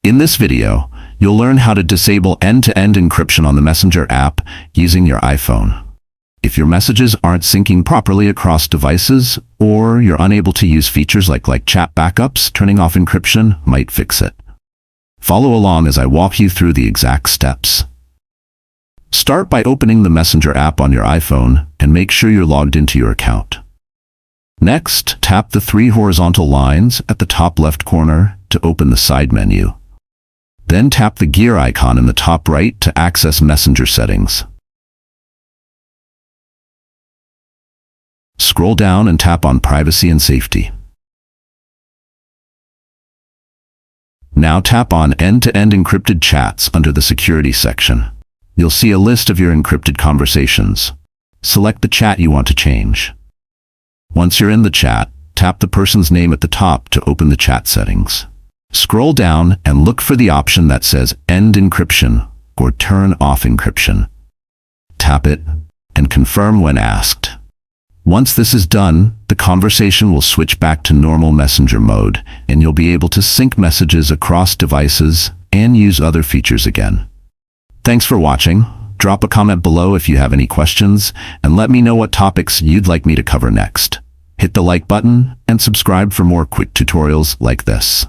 In this video, you'll learn how to disable end-to-end encryption on the Messenger app using your iPhone. If your messages aren't syncing properly across devices, or you're unable to use features like chat backups, turning off encryption might fix it. Follow along as I walk you through the exact steps. Start by opening the Messenger app on your iPhone and make sure you're logged into your account. Next, tap the three horizontal lines at the top left corner to open the side menu. Then tap the gear icon in the top right to access Messenger settings. Scroll down and tap on Privacy and Safety. Now tap on End-to-End Encrypted Chats under the Security section. You'll see a list of your encrypted conversations. Select the chat you want to change. Once you're in the chat, tap the person's name at the top to open the chat settings. Scroll down and look for the option that says End Encryption or Turn Off Encryption. Tap it and confirm when asked. Once this is done, the conversation will switch back to normal Messenger mode, and you'll be able to sync messages across devices and use other features again. Thanks for watching. Drop a comment below if you have any questions, and let me know what topics you'd like me to cover next. Hit the like button and subscribe for more quick tutorials like this.